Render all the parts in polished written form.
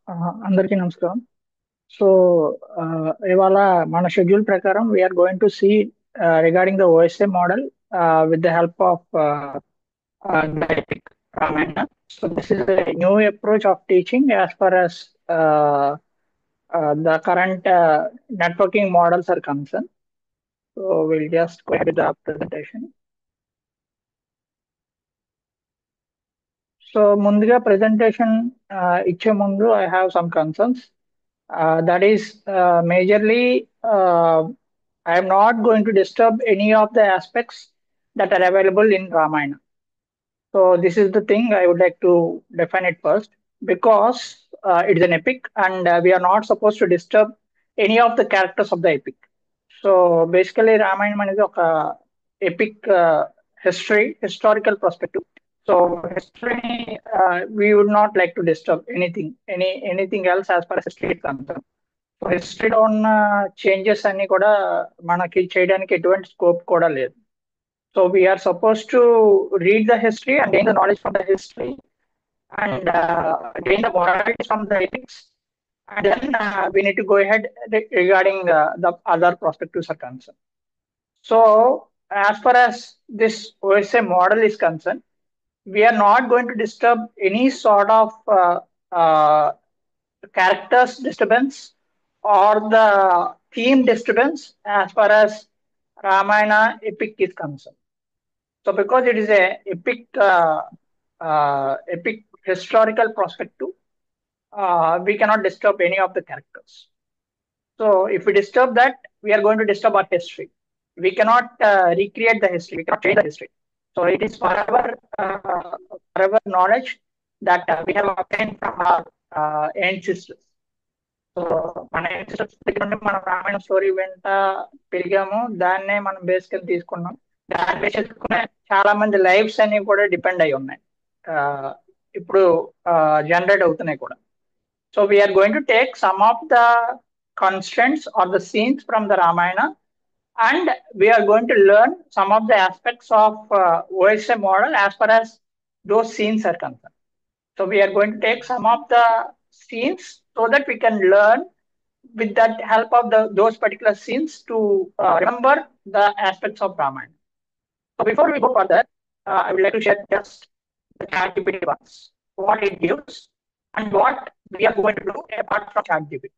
అందరికీ నమస్కారం. సో ఇవాళ మన షెడ్యూల్ ప్రకారం we are going to see regarding the OSA model with the help of the epic Ramayana. So this is a new approach of teaching as far as the current networking models are concerned. So we'll just go ahead with the presentation. So ముందుగా presentation ఇచ్చే ముందు I have some concerns. That is majorly, I am not going to disturb any of the aspects that are available in Ramayana. So this is the thing I would like to define it first, because it is an epic and we are not supposed to disturb any of the characters of the epic. So basically Ramayana అనేది ఒక epic historical perspective. So history, we would not like to disturb anything else as far as history is concerned. So హిస్టరీలో ఉన్న changes అన్ని కూడా మనకి చేయడానికి ఎటువంటి scope కూడా లేదు. So we are suppose to read the history and gain the knowledge from the history and gain the moralities from the ethics, and then we need to go head regarding the other prospectives or concern. So as far as this OSA model is concerned, we are not going to disturb any sort of uh, characters disturbance or the theme disturbance as far as Ramayana epic is concerned. So because it is a epic historical perspective, we cannot disturb any of the characters. So if we disturb that, we are going to disturb our history. We cannot recreate the history. We cannot change the history. So it is forever knowledge that we have obtained from our ancestors. So మన ancestors దగ్గర నుండి మనం Ramayana story వెంట పెరిగాము, దాన్నే మనం బేసికల్ తీసుకున్నాం. దాన్ని బేస్ చేసుకునే చాలా మంది లైఫ్స్ అన్ని కూడా డిపెండ్ అయి ఉన్నాయి, ఇప్పుడు జనరేట్ అవుతున్నాయి కూడా. So we are going to take some of the constants or the scenes from the Ramayana, and we are going to learn some of the aspects of OSA model as far as those scenes are concerned. So we are going to take some of the scenes so that we can learn with that help of those particular scenes to remember the aspects of Ramayana. So before we go further, I would like to share just the ChatGPT once, what it gives and what we are going to do apart from ChatGPT.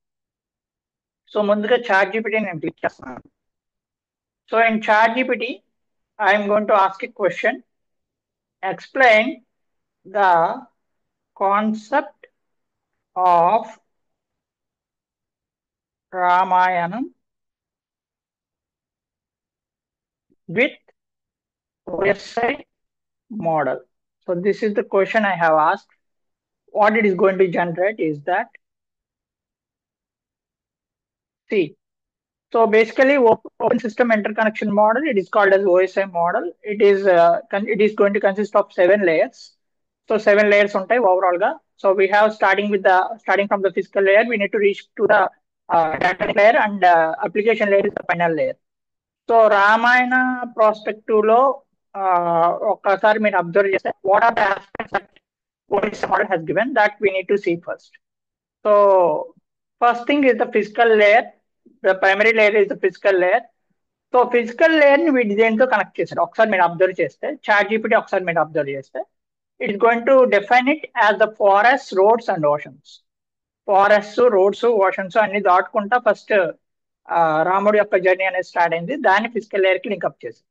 So ముందుగా ChatGPT నేను click చేస్తున్నాను. So in ChatGPT, I am going to ask a question. Explain the concept of Ramayana with OSI model. So this is the question I have asked. What it is going to generate is that, see, so basically open system interconnection model, it is called as OSI model. It is going to consist of 7 layers. So 7 layers ఉంటాయి overall గా. So we have starting from the physical layer, we need to reach to the data layer, and application layer is the final layer. So Ramayana prospective లో ఒక్కసారి మీరు observe చేస్తే what are the aspects that OSI model has given that we need to see first. So first thing is the physical layer. The primary layer is the physical layer. So physical layer ని వీటి దేంతో connect చేశారు ఒకసారి మీరు observe చేస్తే, ChatGPT ఒకసారి మీరు observe చేస్తే, it is going to define it as the forest, roads and oceans. Forest, roads, oceans అన్ని దాటుకుంటా ఫస్ట్ రాముడి యొక్క జర్నీ అనేది స్టార్ట్ అయింది. దాన్ని ఫిజికల్ లేయర్ కి లింక్అప్ చేసి,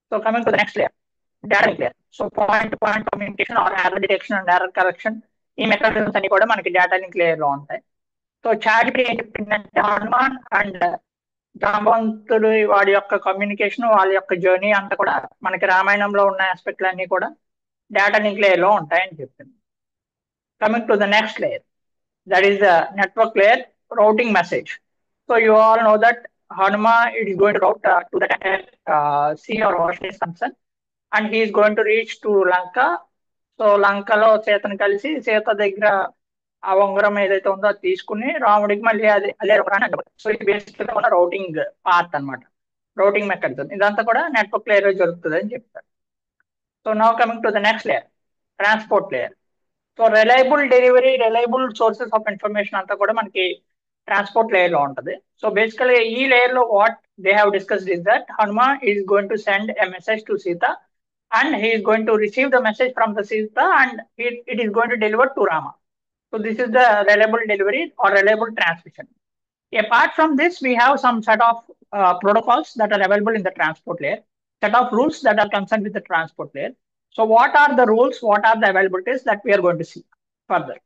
so coming to the next layer, data link layer. So point to point communication or error detection and error correction, ఈ mechanisms అన్ని కూడా మనకి డేటా లింక్ లేయర్ లో ఉంటాయి. సో ChatGPT ఏం చెప్పిందంటే, హనుమాన్ అండ్ జాంబవంతుడు వాడి యొక్క కమ్యూనికేషన్, వాళ్ళ యొక్క జర్నీ అంతా కూడా మనకి రామాయణంలో ఉన్న ఆస్పెక్ట్లు అన్ని కూడా డేటా లింక్ లేయర్ లో ఉంటాయని చెప్పింది. Coming to the next layer, that is the network layer, routing message. So you all know that Hanuma, it is going to route to the sea or ocean is concerned, and he is going to reach to Lanka. So లంకలో సీతను కలిసి, సీత దగ్గర ఆ ఉంగరం ఏదైతే ఉందో అది తీసుకుని రాముడికి మళ్ళీ అదే ఒకరాని. సో ఇది బేసిక్గా ఉన్న రౌటింగ్ పార్ట్ అనమాట, రౌటింగ్ మెకానిజం. ఇదంతా కూడా నెట్వర్క్ లేయర్ జరుగుతుంది అని చెప్తారు. So now coming to the next layer, transport layer. So reliable delivery, reliable sources of information అంతా కూడా మనకి ట్రాన్స్పోర్ట్ లేయర్ లో ఉంటుంది. సో బేసికలీ ఈ లేయర్ లో what they have discussed is that Hanuma is going to send a message to Sita and he is going to receive the message from the Sita and it is going to deliver to Rama. So this is the reliable delivery or reliable transmission. Apart from this, we have some set of protocols that are available in the transport layer, set of rules that are concerned with the transport layer. So what are the rules, what are the availabilities that we are going to see further.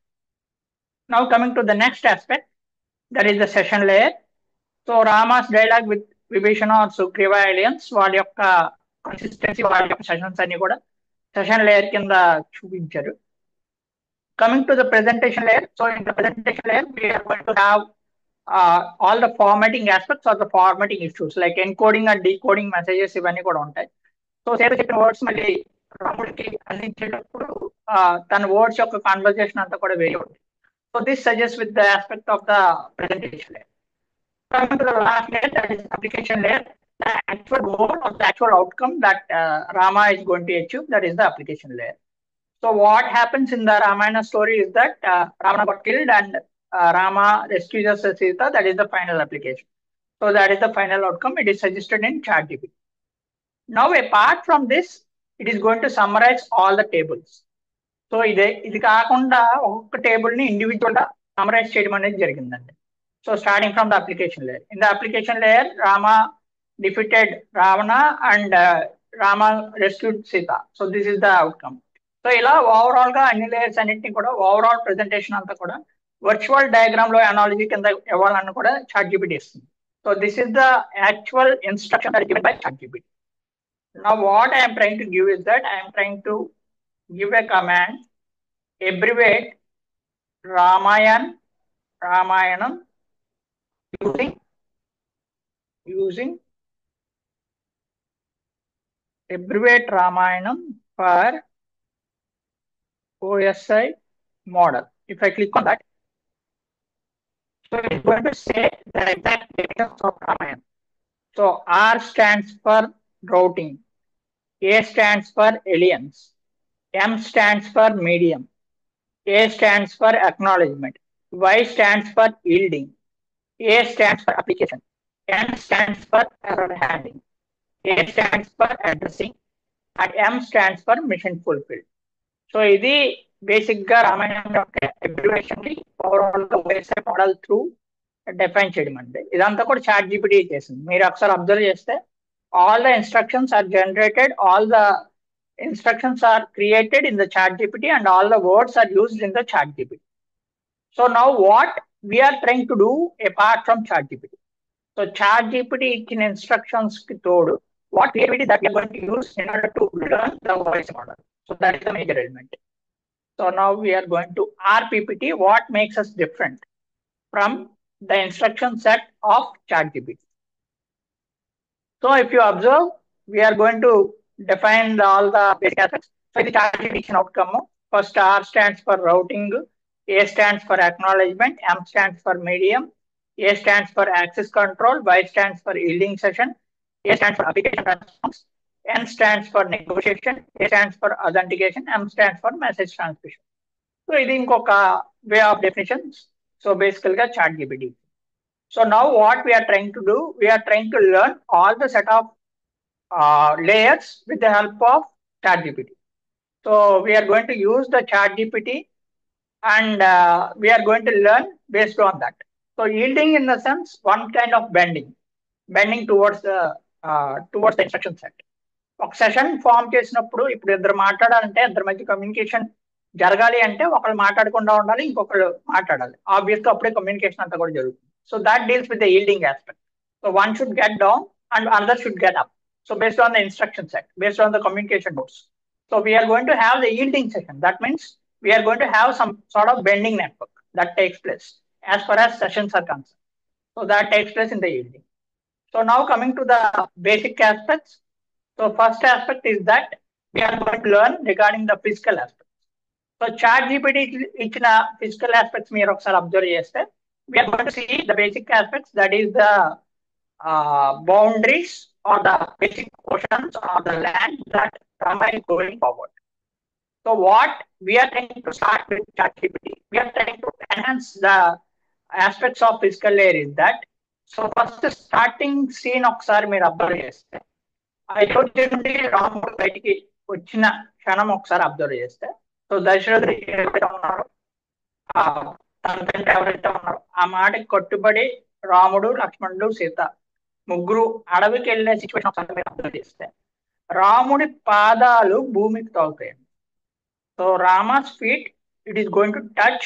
Now coming to the next aspect, that is the session layer. So Rama's dialogue with Vibhishana or Sugriva aliens, వాళ్ళ యొక్క consistency, వాళ్ళ యొక్క sessions అన్ని కూడా session layer కింద చూపించారు. Coming to the presentation layer, so in the presentation layer, we are going to have all the formatting aspects or the formatting issues like encoding and decoding messages ఇవన్నీ కూడా ఉంటాయి. So సేపు చెప్పిన words మళ్ళీ రాముడికి అందించేటప్పుడు తన వర్డ్స్ యొక్క conversation అంతా కూడా వేరే ఉంటుంది. So this suggest with the aspect of the presentation layer. Coming to the last layer, that is application layer, the actual goal or the actual outcome that Rama is going to achieve, that is the application layer. So what happens in the Ramayana story is that Ravana got killed and Rama rescues Sita. That is the final application. So that is the final outcome. It is suggested in ChatGPT. Now apart from this, it is going to summarize all the tables. So ఇది కాకుండా ఒక్కొక్క table ని individual గా summarise చేయడం అనేది జరిగిందండి. So starting from the application layer. In the application layer, Rama defeated Ravana and Rama rescued Sita. So this is the outcome. So ఇలా overall గా అన్ని లేయర్స్ అన్నింటినీ కూడా ఓవరాల్ ప్రెజెంటేషన్ అంతా కూడా వర్చువల్ డయాగ్రామ్ లో అనాలజీ కింద ఇవ్వాలని కూడా ChatGPT ఇస్తుంది. So this is the actual instruction given by ChatGPT. Now what I am trying to give is that I am trying to give a command, abbreviate Ramayanam using abbreviate Ramayanam for OSI model. If I click on that, so it's going to say the exact details of Ramayana. So R stands for routing, A stands for aliens, M stands for medium, A stands for acknowledgement, Y stands for yielding, A stands for application, N stands for error handling, A stands for addressing, and M stands for mission fulfilled. So ఇది basic గా రామాయణం యొక్క abbreviation ని overall గా OSI model through define చేయడం అండి. ఇదంతా కూడా ChatGPT చేసింది. మీరు ఒకసారి అబ్జర్వ్ చేస్తే all the instructions are generated, all the instructions are created in the ChatGPT and all the words are used in the ChatGPT. So now what we are trying to do apart from ChatGPT. So ChatGPT ఇచ్చిన instructions కి తోడు what creativity that we are going to use in order to learn the OSI model. So that is the major element. So now we are going to RPPT, what makes us different from the instruction set of ChatGPT. So if you observe, we are going to define all the basic aspects. So the ChatGPT outcome, first R stands for routing, A stands for acknowledgement, M stands for medium, A stands for access control, Y stands for yielding session, A stands for application response, N stands for negotiation, A stands for authentication, M stands for message transmission. So ఇది ఇంకొక way of definitions. So బేసికల్ గా ChatGPT. So now what we are trying to do, we are trying to learn all the set of layers with the help of ChatGPT. So we are going to use the ChatGPT and we are going to learn based on that. So yielding in the sense one kind of bending towards the instruction set. ఒక session form చేసినప్పుడు ఇప్పుడు ఇద్దరు మాట్లాడాలంటే ఇద్దరి మధ్య communication జరగాలి అంటే ఒకళ్ళు మాట్లాడకుండా ఉండాలి, ఇంకొకళ్ళు మాట్లాడాలి. ఆబ్వియస్గా అప్పుడే కమ్యూనికేషన్ అంతా కూడా జరుగుతుంది. So that deals with the yielding aspect. So one should get down and another should get up. So based on the instruction set, based on the communication modes. So we are going to have the yielding session. That means we are going to have some sort of bending network that takes place as far as sessions are concerned. So that takes place in the yielding. So now coming to the basic aspects. So first aspect is that we are going to learn regarding the physical aspects. So ChatGPT ఇచ్చిన physical aspects మీరు ఒకసారి observe చేస్తే we are going to see the basic aspects, that is the boundaries or the basic portions of the land that Rama is going forward. So what we are trying to start with ChatGPT, we are trying to enhance the aspects of physical layer is that. So first starting scene ఒకసారి మీరు observe చేస్తే అయోధ్య నుండి రాముడు బయటికి వచ్చిన క్షణం ఒకసారి observe చేస్తే సో దశరథుడు ఎవరైతే ఉన్నారో ఆ తన తండ్రి ఎవరైతే ఉన్నారో ఆ మాటకి కట్టుబడి రాముడు లక్ష్మణుడు సీత ముగ్గురు అడవికి వెళ్ళే సిచ్యువేషన్ ఒకసారి మీరు అబ్జర్వ్ చేస్తే రాముడి పాదాలు భూమికి తాగుతాయి. So Rama's feet, it is going to touch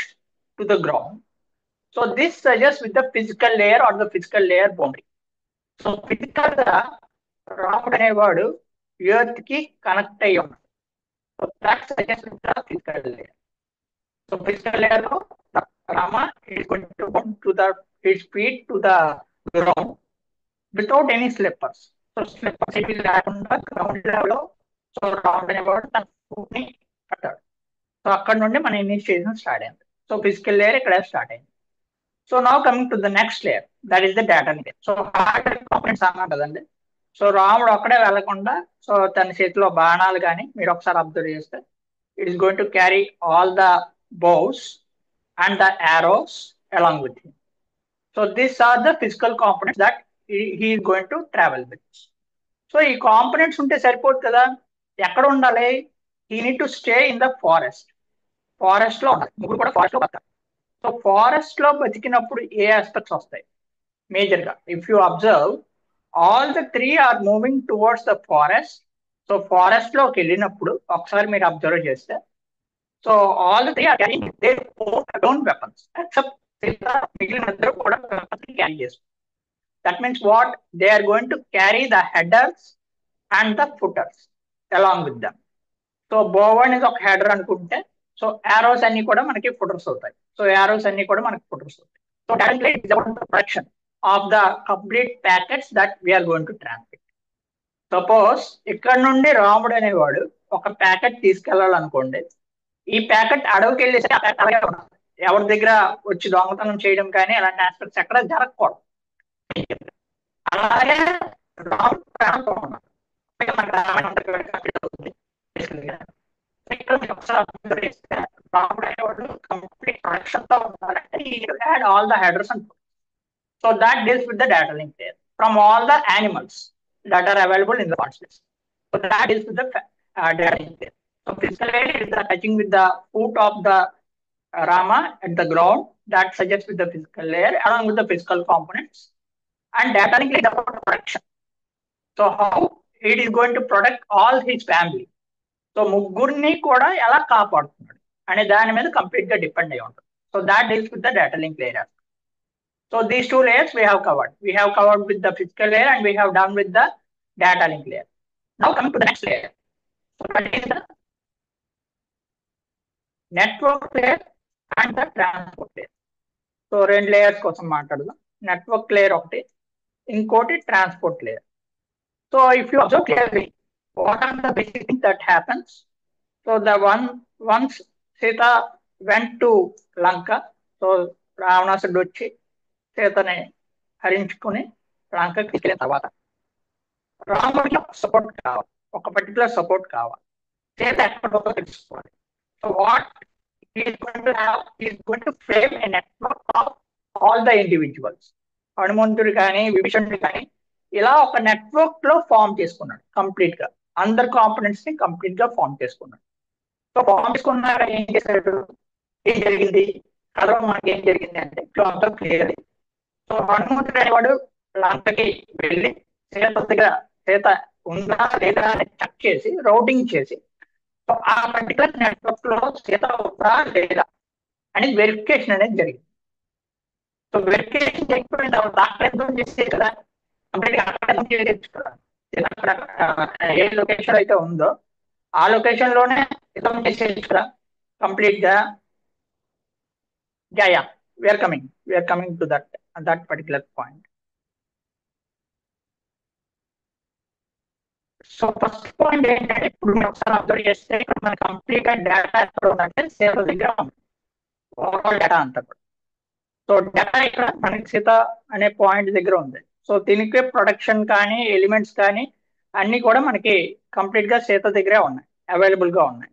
to the ground. So this suggests with the physical layer or the physical layer boundary. So physical గా రాముడు అనేవాడు ఎర్త్ కి కనెక్ట్ అయ్యి ఉన్నాడు. So that suggest with the physical layer. So physical layer లో Rama is going to bound to the his feet to the ground without any slippers. So slippers ఏవి లేకుండా ground level లో సో రాముడు అనేవాడు తన ఫుట్ ని కట్టాడు. సో అక్కడ నుండి మన ఇనిషియేషన్ స్టార్ట్ అయింది. సో ఫిజికల్ లేయర్ ఇక్కడ స్టార్ట్ అయింది. So now coming to the next layer, that is the data layer. So hardware components అన్నాం కదండి. సో రాముడు ఒక్కడే వెళ్లకుండా సో తన చేతిలో బాణాలు కానీ మీరు ఒకసారి అబ్జర్వ్ చేస్తే it is going to carry all the bows and the arrows along with him. So these are the physical components that he is going to travel with. So ఈ కాంపోనెంట్స్ ఉంటే సరిపోదు కదా, ఎక్కడ ఉండాలి? He need to stay in the forest. Forest లో ఉండాలి, ముగ్గురు కూడా ఫారెస్ట్ లో బతకాలి. సో ఫారెస్ట్ లో బతికినప్పుడు ఏ ఆస్పెక్ట్స్ వస్తాయి మేజర్ గా? If you observe all the three are moving towards the forest. So forest లోకి వెళ్ళినప్పుడు ఒకసారి మీరు అబ్జర్వ్ చేస్తే so all the three are carrying their own weapons except మిగిలిన ఇద్దరు కూడా వెపన్స్ క్యారీ చేస్తారు. That means what they are going to carry the headers and the footers along with them. So bow అనేది ఒక header అనుకుంటే so arrows అన్ని కూడా మనకి ఫుటర్స్ అవుతాయి. సో యారోస్ అన్ని కూడా మనకి ఫుటర్స్ అవుతాయి. So directly it's about the production of the complete packets that we are going to transmit. Suppose ఇక్కడ నుండి రాముడు అనేవాడు ఒక ప్యాకెట్ తీసుకెళ్లాలనుకోండి. ఈ ప్యాకెట్ అడవికి వెళ్ళేసి ఆ ప్యాకెట్ అలాగే ఉండాలి. ఎవరి దగ్గర వచ్చి దొంగతనం చేయడం కానీ అలాంటి ఆస్పెక్ట్స్ ఎక్కడ జరగకూడదు. అలాగే రాముడు ప్రాణంతో ఉన్నాడు. ఇక్కడ మీరు ఒకసారి అబ్జర్వ్ చేస్తే రాముడు అనేవాడు కంప్లీట్ ప్రొడక్షన్ తో ఉన్నారంటే he had all the headers and footers. So that deals with the data link layer from all the animals that are available in the conscious. So that deals with the data link layer. So physical layer is the touching with the foot of the Rama at the ground, that suggests with the physical layer along with the physical components. And data link layer is about protection. So how it is going to protect all his family. So ముగ్గురిని కూడా ఎలా కాపాడుతున్నాడు అనే దాని మీద complete గా depend అయి ఉంటుంది. So that deals with the data link layer. So these two layers we have covered. We have covered with the physical layer and we have done with the data link layer. Now coming to the next layer, so that is the network layer and the transport layer. So రెండు layers కోసం మాట్లాడదాం. Network layer ఒకటి, ఇంకోటి transport layer. So if you observe clearly what are the basic things that happens? So the once Sita went to Lanka, so రావణాసుడు వచ్చి సీతని హరించుకుని లంకకి తీసుకెళ్ళిన తర్వాత రాముడికి సపోర్ట్ కావాలి, ఒక పర్టికులర్ సపోర్ట్ కావాలి. సీత ఎక్కడో తెలుసుకోవాలి. So what is going to have, is going to frame A network of all the individuals. హనుమంతుడు కానీ విభీషణుడు కానీ ఇలా ఒక నెట్వర్క్ లో ఫామ్ చేసుకున్నాడు కంప్లీట్ గా. అందరు కాంపోనెంట్స్ ని కంప్లీట్ గా ఫామ్ చేసుకున్నాడు. సో ఫామ్ చేసుకున్నాక ఏం చేశాడు, ఏం జరిగింది కథలో మనకి ఏం జరిగింది అంటే అంతా క్లియర్. సో హనుమంతుడు అనేవాడు లంకకి వెళ్ళి సీత దగ్గర సీత ఉందా లేదా అని చెక్ చేసి రౌటింగ్ చేసి సో ఆ పర్టికులర్ నెట్వర్క్ లో సీత ఉందా లేదా అని వెరిఫికేషన్ అనేది జరిగింది. సో వెరిఫికేషన్ జరిగిపోయిన తర్వాత అక్కడ చేసే కదా కంప్లీట్ గా అక్కడ చేయొచ్చు కదా. అక్కడ ఏ లొకేషన్ అయితే ఉందో ఆ లొకేషన్ లోనే యుద్ధం చేసేయచ్చు కదా కంప్లీట్ గా. Yeah we are coming to that particular point. So first point ఏంటంటే ఇప్పుడు మీరు ఒకసారి అబ్జర్వ్ చేస్తే ఇక్కడ మన కంప్లీట్ గా డేటా ఎక్కడ ఉందంటే సీత దగ్గర ఉంది, ఓవరాల్ డేటా అంతా కూడా. సో డేటా ఇక్కడ మనకి సీత అనే పాయింట్ దగ్గర ఉంది. సో దీనికి ప్రొడక్షన్ కానీ ఎలిమెంట్స్ కానీ అన్ని కూడా మనకి కంప్లీట్ గా సీత దగ్గరే ఉన్నాయి, అవైలబుల్ గా ఉన్నాయి.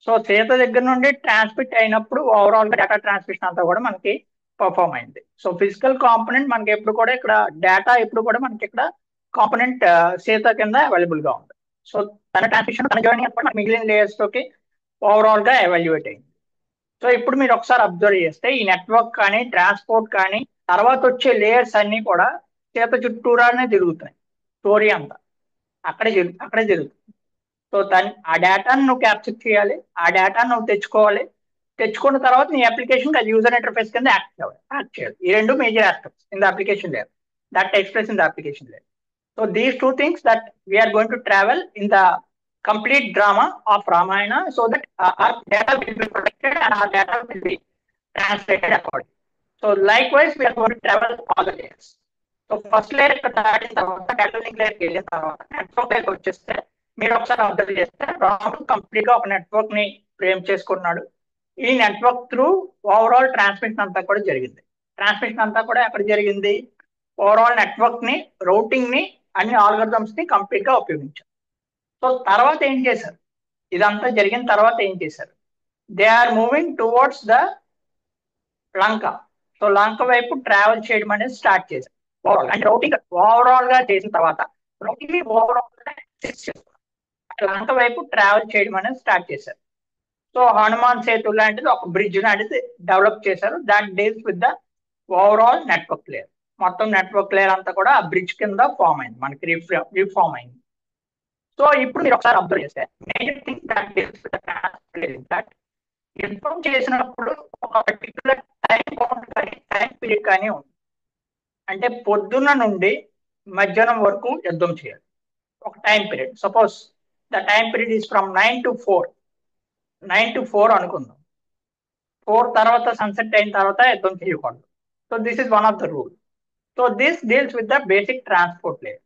సో సీత దగ్గర నుండి ట్రాన్స్మిట్ అయినప్పుడు ఓవరాల్ గా డేటా ట్రాన్స్మిషన్ అంతా కూడా మనకి పర్ఫామ్ అయింది. సో ఫిజికల్ కాంపోనెంట్ మనకి ఎప్పుడు కూడా ఇక్కడ డేటా ఎప్పుడు కూడా మనకి ఇక్కడ కాంపోనెంట్ సీత కింద అవైలబుల్ గా ఉంది. సో తన ట్రాన్స్మిషన్ తన జర్నీ అప్పుడు మనకి మిగిలిన లేయర్స్ తోకి ఓవరాల్ గా ఎవాల్యుయేట్ అయింది. సో ఇప్పుడు మీరు ఒకసారి అబ్జర్వ్ చేస్తే ఈ నెట్వర్క్ కానీ ట్రాన్స్పోర్ట్ కానీ తర్వాత వచ్చే లేయర్స్ అన్ని కూడా సీత చుట్టూరానే తిరుగుతాయి. స్టోరీ అంతా అక్కడే జరుగుతుంది. సో ఆ డేటాను నువ్వు క్యాప్చర్ చేయాలి, ఆ డేటాను నువ్వు తెచ్చుకోవాలి, తెచ్చుకున్న తర్వాత నీ అప్లికేషన్ అది యూజర్ ఇంటర్ఫేస్ కింద యాక్ట్ చేయాలి. ఈ రెండు major aspects in the application layer that takes place in the application layer. So these two things that we are going to travel in the complete drama of Ramayana so that our data will be protected and our data will be translated accordingly. So likewise, we are going to travel all the layers. So first layer ఇక్కడ దాటిన తర్వాత data link లేయర్కి వెళ్ళిన తర్వాత network లేయర్కి వచ్చేస్తే మీరు ఒకసారి observe చేస్తే రాముడు కంప్లీట్ గా ఒక నెట్వర్క్ ని ఫ్రేమ్ చేసుకున్నాడు. ఈ నెట్వర్క్ త్రూ ఓవరాల్ ట్రాన్స్మిషన్ అంతా కూడా జరిగింది. ట్రాన్స్మిషన్ అంతా కూడా ఎక్కడ జరిగింది? ఓవరాల్ నెట్వర్క్ ని, రౌటింగ్ ని, అన్ని ఆల్గరిథమ్స్ ని కంప్లీట్ గా ఉపయోగించారు. సో తర్వాత ఏం చేశారు? ఇదంతా జరిగిన తర్వాత ఏం చేశారు? They are moving towards the Lanka. So Lanka వైపు ట్రావెల్ చేయడం అనేది స్టార్ట్ చేశారు. అంటే రౌటింగ్ ఓవరాల్ గా చేసిన తర్వాత రౌటింగ్ ని ఓవరాల్ గా లంక వైపు ట్రావెల్ చేయడం అనేది స్టార్ట్ చేశారు. సో హనుమాన్ సేతు లాంటిది ఒక బ్రిడ్జ్ లాంటిది డెవలప్ చేశారు. That deals with the overall network layer. మొత్తం నెట్వర్క్ లేయర్ అంతా కూడా ఆ బ్రిడ్జ్ కింద ఫామ్ అయింది, మనకి రీఫామ్ అయింది. సో ఇప్పుడు మీరు ఒకసారి అబ్జర్వ్ చేస్తే major thing that deals with that యుద్ధం చేసినప్పుడు ఒక పర్టికులర్ టైం కౌంట్ కానీ టైం పీరియడ్ కానీ ఉంది. అంటే పొద్దున్న నుండి మధ్యాహ్నం వరకు యుద్ధం చేయాలి, ఒక time period. Suppose the time period is from 9 to 4. 9 to 4 అనుకుందాం. 4 తర్వాత సన్సెట్ అయిన తర్వాత యుద్ధం చేయకూడదు. So this is one of the rule. So this deals with the basic transport layer.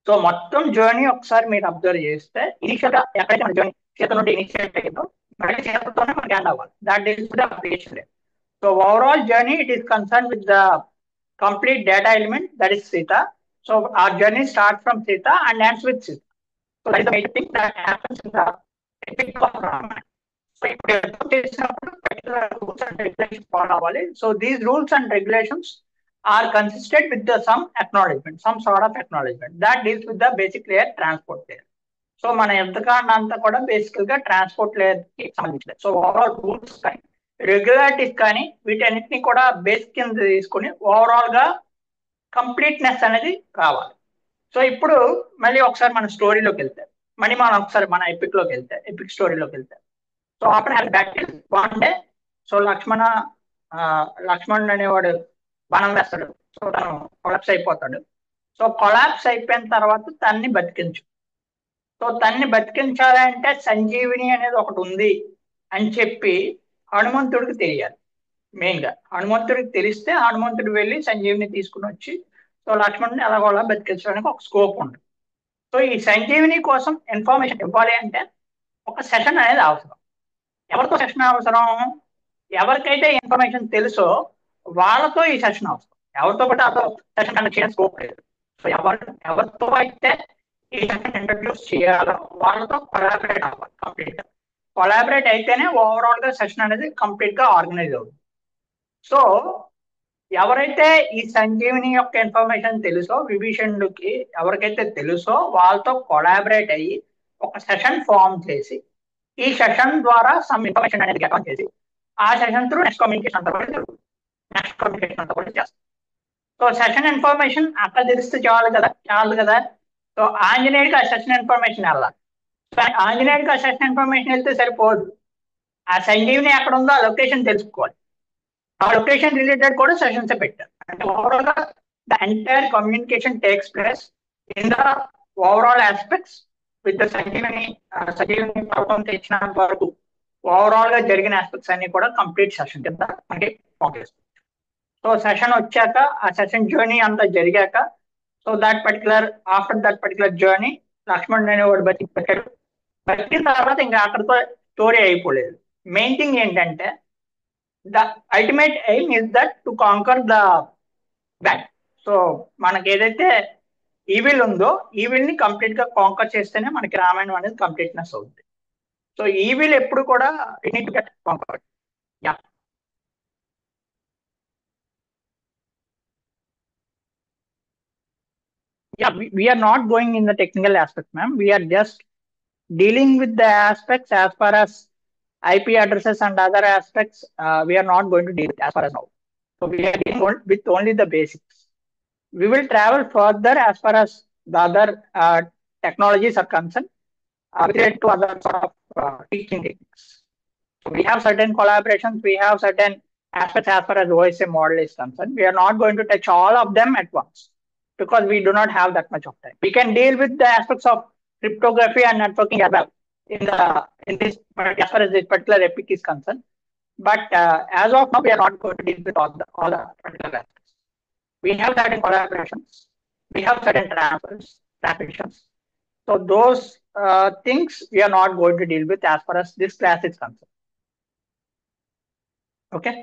So మొత్తం జర్నీ ఒకసారి మీరు అబ్జర్వ్ చేస్తే ఇనిషియల్ గా ఎక్కడైతే మన జర్నీ చేత నుండి ఇనిషియేట్ అయ్యిందో మళ్ళీ చేతతోనే మనకి ఎండ్ అవ్వాలి. That deals with the application layer. So overall journey it is concern with the complete data element, that is Sita. So our journey starts from Sita and ends with Sita. So that is the major thing that happens in the epic of Ramayana. So ఇప్పుడు యుద్ధం చేసినప్పుడు particular rules and regulations follow అవ్వాలి. So these rules and regulations are consistent with the some acknowledgement, some sort of acknowledgement that deals with the basic layer, transport layer. So మన యుద్ధకాండ అంతా కూడా బేసికల్ గా transport layer కి సంబంధించింది. So overall rules కానీ regularities కానీ వీటన్నిటిని కూడా బేసిక్ కింద తీసుకుని ఓవరాల్ గా కంప్లీట్నెస్ అనేది రావాలి. సో ఇప్పుడు మళ్ళీ ఒకసారి మన స్టోరీలోకి వెళ్తే మనం ఒకసారి మన ఎపిక్ స్టోరీలోకి వెళ్తే so after have battle one day. So లక్ష్మణుడు అనేవాడు బాణం వేస్తాడు. సో తను కొలాప్స్ అయిపోతాడు. సో కొలాప్స్ అయిపోయిన తర్వాత తన్ని బతికించు. సో తన్ని బతికించాలంటే సంజీవిని అనేది ఒకటి ఉంది అని చెప్పి హనుమంతుడికి తెలియాలి. మెయిన్ గా హనుమంతుడికి తెలిస్తే హనుమంతుడు వెళ్ళి సంజీవిని తీసుకుని వచ్చి సో లక్ష్మణుని ఎలాగోలా బతికించడానికి ఒక స్కోప్ ఉంటుంది. సో ఈ సంజీవిని కోసం ఇన్ఫర్మేషన్ ఇవ్వాలి అంటే ఒక సెషన్ అనేది అవసరం. ఎవరితో సెషన్ అవసరం? ఎవరికైతే ఇన్ఫర్మేషన్ తెలుసో వాళ్ళతో ఈ సెషన్ అవసరం. ఎవరితో కూడా అదో సెషన్ కండక్ట్ చేయడం స్కోప్ లేదు. సో ఎవరితో అయితే ఈ సెషన్ ఇంట్రడ్యూస్ చేయాలో వాళ్ళతో కొలాబరేట్ అవ్వాలి. కంప్లీట్ గా కొలాబరేట్ అయితేనే ఓవరాల్ గా సెషన్ అనేది కంప్లీట్ గా ఆర్గనైజ్ అవుతుంది. సో ఎవరైతే ఈ సంజీవిని యొక్క ఇన్ఫర్మేషన్ తెలుసో విభీషణుడికి ఎవరికైతే తెలుసో వాళ్ళతో కొలాబరేట్ అయ్యి ఒక సెషన్ ఫామ్ చేసి ఈ సెషన్ ద్వారా సమ్ ఇన్ఫర్మేషన్ అనేది గెట్ చేసి ఆ సెషన్ త్రూ నెక్స్ట్ కమ్యూనికేషన్ అంతా కూడా చేస్తాం. సో సెషన్ ఇన్ఫర్మేషన్ అక్కడ తెలిస్తే చాలు కదా. సో ఆంజనేయుడికి ఆ సెషన్ ఇన్ఫర్మేషన్ వెళ్ళాలి. ఆంజనేయుడికి ఆ సెషన్ ఇన్ఫర్మేషన్ వెళ్తే సరిపోదు. ఆ సంజీవిని ఎక్కడ ఉందో ఆ లొకేషన్ తెలుసుకోవాలి. ఆ లొకేషన్ రిలేటెడ్ కూడా సెషన్స్ పెట్టారు. అంటే ఓవరాల్ గా the entire communication takes place in the overall aspects with the Sanjeevini పర్వం తెచ్చినంత వరకు ఓవరాల్ గా జరిగిన ఆస్పెక్ట్స్ అన్ని కూడా కంప్లీట్ సెషన్ కింద మనకి ఫామ్ చేస్తుంది. సో సెషన్ వచ్చాక ఆ సెషన్ జర్నీ అంతా జరిగాక so after that particular journey లక్ష్మణుడు అనేవాడు బతికాడు. బతికిన తర్వాత ఇంకా అక్కడితో స్టోరీ అయిపోలేదు. మెయిన్ థింగ్ ఏంటంటే the ultimate aim is that to conquer the bad. So మనకి ఏదైతే ఈవిల్ ఉందో ఈవిల్ ని కంప్లీట్ గా కాంకర్ చేస్తేనే మనకి రామాయణం అనేది కంప్లీట్నెస్ అవుతుంది. సో ఈవిల్ ఎప్పుడు కూడా it need to get conquered. Yeah yeah we are not going in the technical aspects, ma'am. We are just dealing with the aspects as far as IP addresses and other aspects. We are not going to deal with as far as now. So we are dealing with only the basics. We will travel further as far as the other technologies are concerned, with regard to other sort of teaching techniques. So we have certain collaborations, we have certain aspects as far as OSA model is concerned. We are not going to touch all of them at once because we do not have that much of time. We can deal with the aspects of cryptography and networking as well in this as far as this particular epic is concerned. But as of now, we are not going to deal with all the particular aspects. We have certain collaborations, we have certain transmissions. So those things we are not going to deal with as far as this class is concerned. Okay.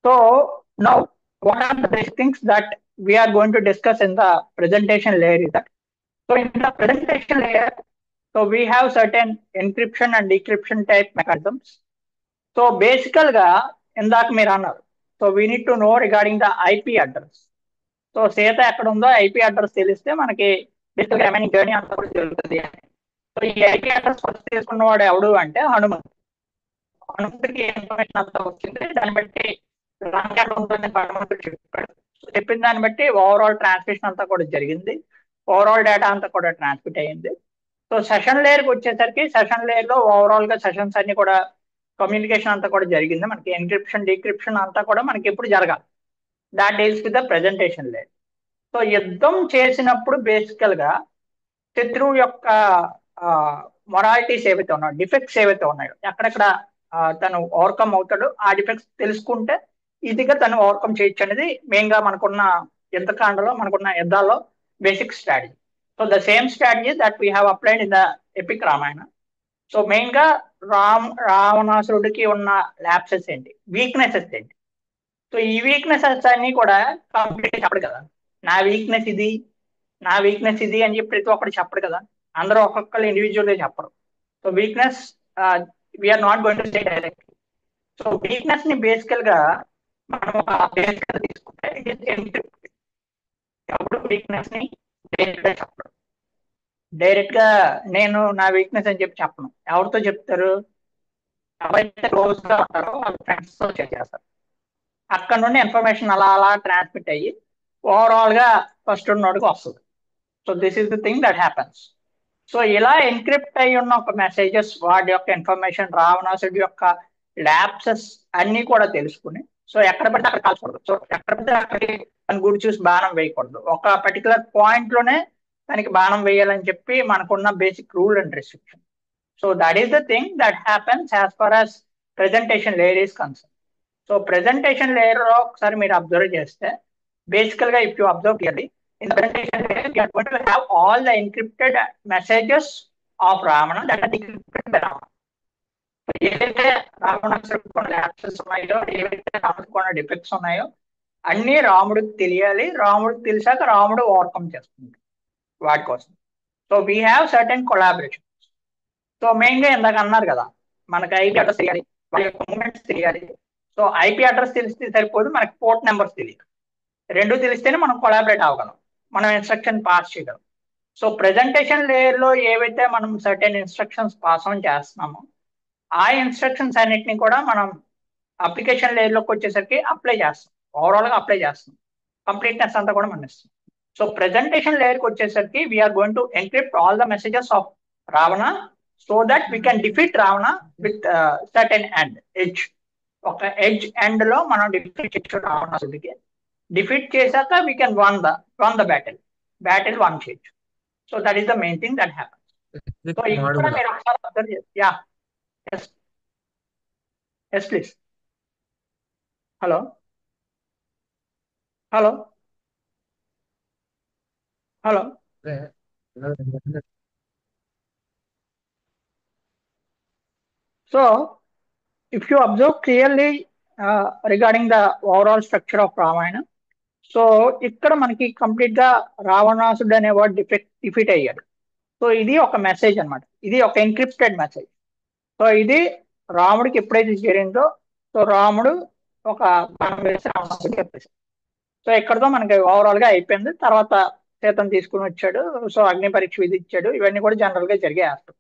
So now, what are the basic things that we are going to discuss in the presentation layer is that, so in the presentation layer, so we have certain encryption and decryption type mechanisms. So basically, ఇందాక మీరు అన్నారు, so we need to know regarding the IP address. So Sita ఎక్కడ ఉందో IP address తెలిస్తే మనకి basic remaining journey అంతా కూడా జరుగుతుంది అని. సో ఈ ఐపీ అడ్రస్ ఫస్ట్ తీసుకున్నవాడు ఎవడు అంటే హనుమంత్. హనుమంతుడికి ఇన్ఫర్మేషన్ అంతా వచ్చింది, దాన్ని బట్టి లంక ఎక్కడ ఉందని హనుమంతుడు చెప్పాడు. సో చెప్పిన దాన్ని బట్టి ఓవరాల్ ట్రాన్స్మిషన్ అంతా కూడా జరిగింది, ఓవరాల్ డేటా అంతా కూడా ట్రాన్స్మిట్ అయ్యింది. సో సెషన్ లేయర్కి వచ్చేసరికి సెషన్ లేయర్ లో ఓవరాల్ గా సెషన్స్ అన్ని కూడా కమ్యూనికేషన్ అంతా కూడా జరిగింది. మనకి ఎన్క్రిప్షన్ డీక్రిప్షన్ అంతా కూడా మనకి ఎప్పుడు జరగాలి, that deals with the presentation layer. So యుద్ధం చేసినప్పుడు బేసికల్ గా శత్రువు యొక్క మొరాలిటీస్ ఏవైతే ఉన్నాయో, డిఫెక్ట్స్ ఏవైతే ఉన్నాయో, ఎక్కడెక్కడ తను ఓవర్కమ్ అవుతాడో ఆ డిఫెక్ట్స్ తెలుసుకుంటే ఈజీగా తను ఓవర్కమ్ చేయొచ్చు అనేది మెయిన్ గా మనకున్న యుద్ధకాండలో మనకున్న యుద్ధాల్లో basic strategy. So the same strategy that we have applied in the epic Ramayana. So main గా రావణాసురుడికి ఉన్న ల్యాప్సెస్ ఏంటి, వీక్నెసెస్ ఏంటి. సో ఈ వీక్నెసెస్ అన్ని కూడా కంప్లీట్ చెప్పడు కదా, నా వీక్నెస్ ఇది, నా వీక్నెస్ ఇది అని చెప్పి ప్రతి ఒక్కటి చెప్పడు కదా, అందరూ ఒక్కొక్కరు ఇండివిజువల్ గా చెప్పరు. So weakness we are not going to say direct. So weakness ని బేసికల్ గా మనం ఒక బేసికల్ తీసుకుంటే ఎప్పుడు వీక్నెస్ ని డైరెక్ట్ గా చెప్పడం, డైరెక్ట్ గా నేను నా వీక్నెస్ అని చెప్పి చెప్పను. ఎవరితో చెప్తారు, ఎవరైతే క్లోజ్ గా ఉంటారో వాళ్ళ ఫ్రెండ్స్ తో చేస్తారు. అక్కడ నుండి ఇన్ఫర్మేషన్ అలా అలా ట్రాన్స్మిట్ అయ్యి ఓవరాల్ గా ఫస్ట్ నోటికి వస్తుంది. So this is the thing that happens. So ఇలా ఎన్క్రిప్ట్ అయి ఉన్న ఒక మెసేజెస్, వాటి యొక్క ఇన్ఫర్మేషన్, రావణాసుడి యొక్క ల్యాప్సెస్ అన్ని కూడా తెలుసుకుని, సో ఎక్కడ పడితే అక్కడ కాల్చకూడదు, సో ఎక్కడ పడితే అక్కడికి తన గుడి చూసి బాణం వేయకూడదు, ఒక పర్టికులర్ పాయింట్ లోనే దానికి బాణం వేయాలని చెప్పి మనకున్న basic rule and restriction. So that is the thing that happens as far as presentation layer is concern. So presentation layer లో ఒకసారి మీరు అబ్జర్వ్ చేస్తే, బేసికల్ గా if you observe clearly, in the presentation layer, we are going to have all the encrypted messages of Ravana that are decrypted by Ravana. So, ఏదైతే రావణాసురుడికి lapses ఉన్నాయో, ఏవైతే రాముడికి defects ఉన్నాయో అన్ని రాముడికి తెలియాలి. రాముడికి తెలిసాక రాముడు ఓవర్కమ్ చేస్తుంది వాటి కోసం. So we have certain collaboration. So main గా ఇందాక అన్నారు కదా, మనకి ఐపీ అడ్రస్ తెలియాలి, వాళ్ళ యొక్క మూమెంట్స్ తెలియాలి. సో ఐపీ అడ్రస్ తెలిస్తే సరిపోదు, మనకి పోర్ట్ నెంబర్స్ తెలియాలి. రెండు తెలిస్తేనే మనం కొలాబరేట్ అవ్వగలం, మనం ఇన్స్ట్రక్షన్ పాస్ చేయగలం. సో ప్రెజెంటేషన్ లేయర్ లో ఏవైతే మనం సర్టెన్ ఇన్స్ట్రక్షన్స్ పాస్ ఆన్ చేస్తున్నామో ఆ ఇన్స్ట్రక్షన్స్ అన్నిటిని కూడా మనం అప్లికేషన్ లేయర్ లోకి వచ్చేసరికి అప్లై చేస్తాం, ఓవరాల్ గా అప్లై చేస్తాం, కంప్లీట్నెస్ అంతా కూడా మనం ఇస్తాం. సో ప్రెజెంటేషన్ లేయర్ కి వచ్చేసరికి we are going to encrypt all the messages of Ravana so that we can defeat Ravana with certain end edge. ఒక ఎడ్జ్ ఎండ్ లో మనం డిఫీట్ చేయొచ్చు రావణాసుడికి. డిఫీట్ చేశాక we can won the battle won చేయొచ్చు. So that is the main thing that happens. So ఇక్కడ మీరు ఒకసారి అబ్జర్వ్ చేసి, yeah yes yes please. Hello hello hello. So if you observe clearly regarding the overall structure of Ramayana, so ఇక్కడ మనకి complete గా రావణాసుడు అనేవాడు డిఫీట్ అయ్యాడు. సో ఇది ఒక మెసేజ్ అనమాట, ఇది ఒక ఎన్క్రిప్టెడ్ మెసేజ్. సో ఇది రాముడికి ఎప్పుడైతే జరిగిందో, సో రాముడు ఒక బాణం వేసి రావణాసుడికి చెప్పేసి, సో ఇక్కడతో మనకి ఓవరాల్ గా అయిపోయింది. తర్వాత సీతను తీసుకుని వచ్చాడు, సో అగ్ని పరీక్ష విధించాడు, ఇవన్నీ కూడా జనరల్ గా జరిగే ఆస్తం.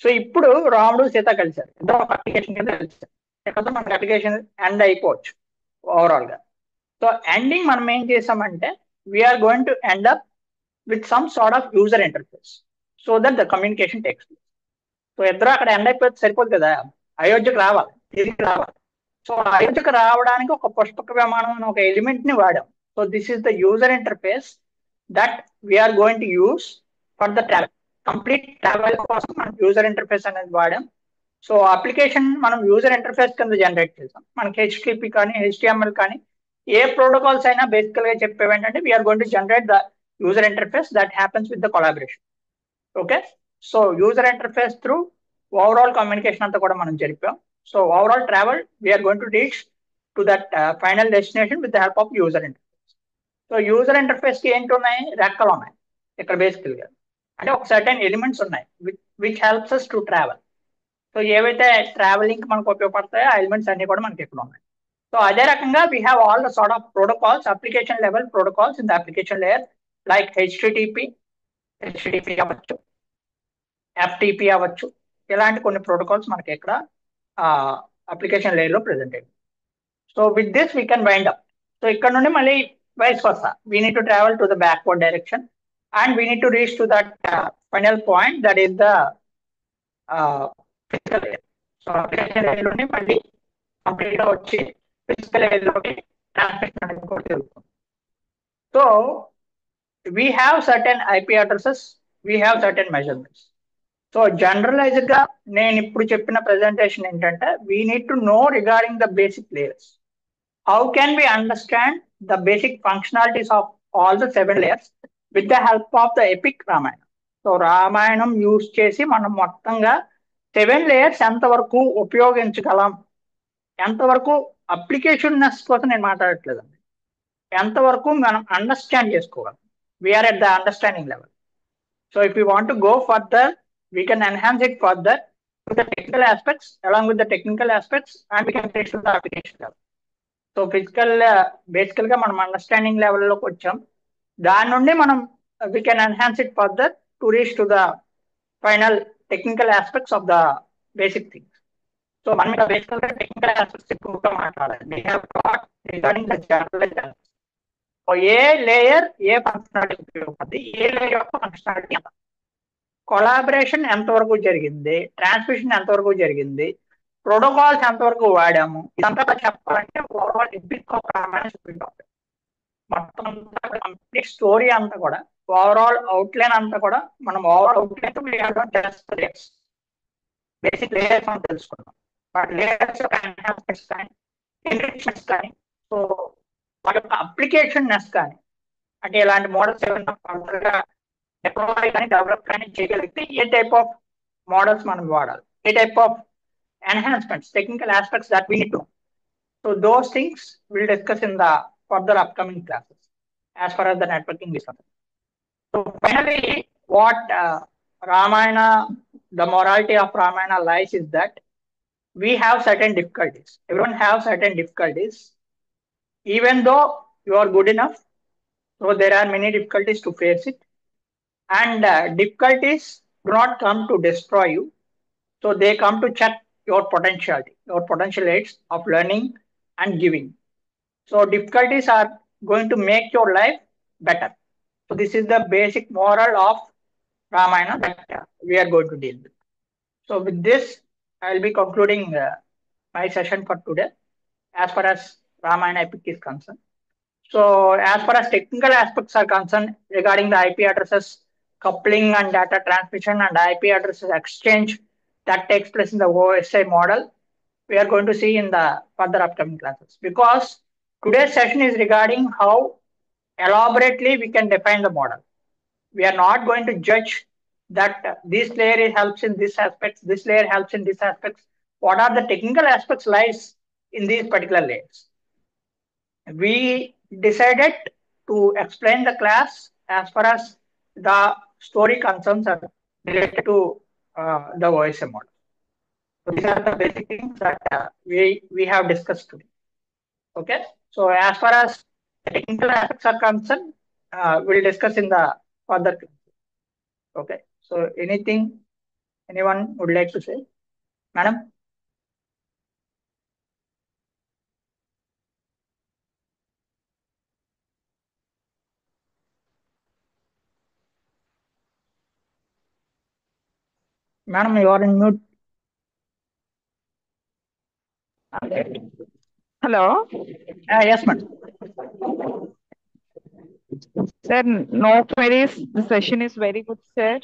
సో ఇప్పుడు రాముడు సీత కలిశారు, ఇద్దరు ఒక అప్లికేషన్ కింద కలిశారు. ఇక్కడతో మనకి అప్లికేషన్ ఎండ్ అయిపోవచ్చు ఓవరాల్ గా. సో ఎండింగ్ మనం ఏం చేసామంటే, we are going to end up with some sort of user interface so that the communication takes place. So ఇద్దరు అక్కడ ఎండ్ అయిపోతే సరిపోదు కదా, అయోధ్యకు రావాలి, తిరిగి రావాలి. సో అయోధ్యకు రావడానికి ఒక పుష్పక విమానం అనే ఒక ఎలిమెంట్ ని వాడాం. So this is the user interface that we are going to use for the travel. Complete travel కోసం మనం యూజర్ ఇంటర్ఫేస్ అనేది వాడాం. సో అప్లికేషన్ మనం యూజర్ ఇంటర్ఫేస్ కింద జనరేట్ చేసాం. మనకి హెచ్టిపి కానీ హెచ్టిఎంఎల్ కానీ ఏ ప్రోటోకాల్స్ అయినా బేసికల్ గా చెప్పేవి ఏంటంటే, we're going to generate the user interface that happens with the collaboration. Okay, so user interface through overall communication అంతా కూడా మనం జరిపాం. So overall travel we're going to reach to that final destination with the help of user interface. So user interface కి ఏంటి ఉన్నాయి, రెక్కలు ఉన్నాయి ఇక్కడ బేసికల్ గా. అంటే ఒక సర్టెన్ ఎలిమెంట్స్ ఉన్నాయి which helps us to travel. So ఏవైతే ట్రావెలింగ్ మనకు ఉపయోగపడతాయో ఆ ఎలిమెంట్స్ అన్ని కూడా మనకి ఇక్కడ ఉన్నాయి. సో అదే రకంగా we have all the sort of protocols, application level protocols in the application layer, like HTTP అవ్వచ్చు, ఎఫ్టిపి అవ్వచ్చు. ఇలాంటి కొన్ని ప్రోటోకాల్స్ మనకి ఇక్కడ అప్లికేషన్ లేయర్ లో ప్రెజెంట్ అయ్యింది. So with this we can wind up. So ఇక్కడ నుండి మళ్ళీ vice versa, we need to travel to the backward direction and we need to reach to that final point that is the physical layer. So application layer నుండి మళ్ళీ complete గా వచ్చి physical layer లోకి transmission అనేది కూడా జరుగుతుంది. So we have certain IP addresses, we have certain measurements. So generalised గా నేను ఇప్పుడు చెప్పిన ప్రెజెంటేషన్ ఏంటంటే, we need to know regarding the basic layers. How can we understand the basic functionalities of all the 7 layers with the help of the epic Ramayanam. So Ramayanam use చేసి మనం మొత్తంగా 7 layers ఎంతవరకు ఉపయోగించగలం, ఎంతవరకు అప్లికేషన్ కోసం నేను మాట్లాడట్లేదండి, ఎంతవరకు మనం అండర్స్టాండ్ చేసుకోగలం. We are at the understanding level. So if we want to go further, we can enhance it further with the technical aspects, along with the technical aspects, and we can reach to the application level. So physical, basically గా మనం understanding లెవెల్లోకి వచ్చాం. దాని నుండి మనం we can enhance it further to reach to the final technical aspects of the basic things. So మనం ఇక్కడ బేసికల్ గా టెక్నికల్ ఆస్పెక్ట్స్ ఎక్కువగా మాట్లాడాలి. We have got regarding the general. A layer A functionality ఉపయోగపడుతుంది, ఏ లేయర్ యొక్క ఫంక్షనాలిటీ ఎంత, collaboration ఎంతవరకు జరిగింది, ట్రాన్స్మిషన్ ఎంతవరకు జరిగింది, ప్రోటోకాల్స్ ఎంతవరకు వాడాము, ఇదంతా చెప్పాలంటే ఓవరాల్ ఎపిక్ ఆఫ్ రామాయణ మొత్తం కంప్లీట్ స్టోరీ అంతా కూడా, ఓవరాల్ అవుట్లైన్ అంతా కూడా మనం ఓవరాల్ అవుట్లైన్ బేసిక్ లేయర్స్ అని తెలుసుకున్నాం. బట్ లేయర్స్ యొక్క ఎన్హాన్స్మెంట్స్ కానీ ఎన్రిచ్మెంట్స్ కానీ, సో వాటి యొక్క అప్లికేషన్ నెస్ కానీ, అంటే ఇలాంటి మోడల్స్ ఏమైనా ఫర్దర్గా డిప్లాయ్ కానీ డెవలప్ కానీ చేయగలిగితే ఏ టైప్ ఆఫ్ మోడల్స్ మనం వాడాలి, ఏ type of enhancements, technical aspects that we need to. So those things will discuss in the further upcoming classes as for as the networking is concerned. So finally, what Ramayana, the morality of Ramayana lies is that we have certain difficulties. Everyone have certain difficulties. Even though you are good enough, so there are many difficulties to face it. And difficulties do not come to destroy you. So they come to check your potentiality, your potential aids of learning and giving. So difficulties are going to make your life better. So this is the basic moral of Ramayana that we are going to deal with. So with this, I will be concluding my session for today as far as Ramayana epic is concerned. So as far as technical aspects are concerned regarding the IP addresses, coupling and data transmission and IP addresses exchange that takes place in the OSI model, we are going to see in the further upcoming classes. Because today's session is regarding how elaborately we can define the model. We are not going to judge that this layer helps in this aspects, this layer helps in this aspects. What are the technical aspects lies in these particular layers? We decided to explain the class as far as the story concerns are related to the OSI model. These are the basic things that we have discussed today. Okay. So as far as technical aspects are concerned, we'll discuss in the further. Okay. So anyone would like to say, madam? Madam, you are in mute. Hello, Yes, madam. sir. No queries. The session is very good, sir.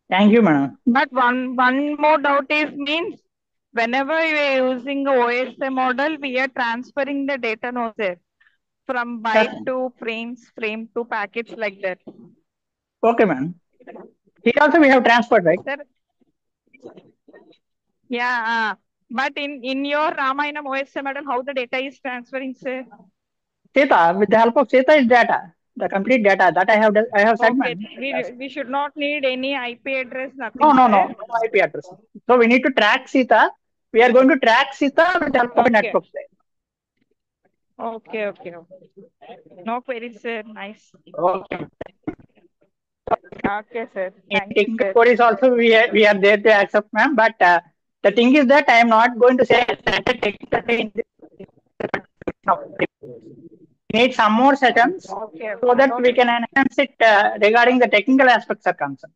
Thank you, madam. But one more doubt is means whenever we are using a OSA model, we are transferring the data, no, sir, from Yes. byte to frames, frame to packets like that. Okay, madam. Here also we have transferred, right? Sir, yeah. But in your Ramayana OSA model, how the data is transferring, sir? Sita, with the help of Sita is data, the complete data that I have said, Okay, madam. we should not need any IP address, No, nothing, no, sir. no, no IP address. So we need to track Sita. We are going to track Sita with the help of a Okay, network. okay. No queries, sir. Nice. Okay. Okay, sir. In Thank you, technical sir. queries also we are there to accept, ma'am. But the thing is that I am not going to say that technically in we need some more sessions Okay, so that we okay. can enhance it regarding the technical aspects are concerned,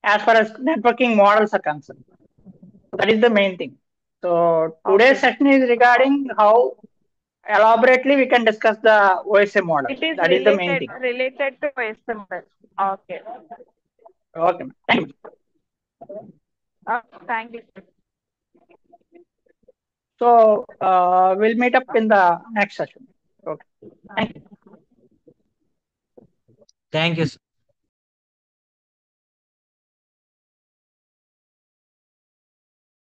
as far as networking models are concerned. That is the main thing. So today's Okay. session is regarding how elaborately we can discuss the OSA model. It is That is the main thing. related to SMS. Okay. Okay, ma'am. Thank you. Thank you, sir. So we'll meet up in the next session. Okay. Thank you. Thank you.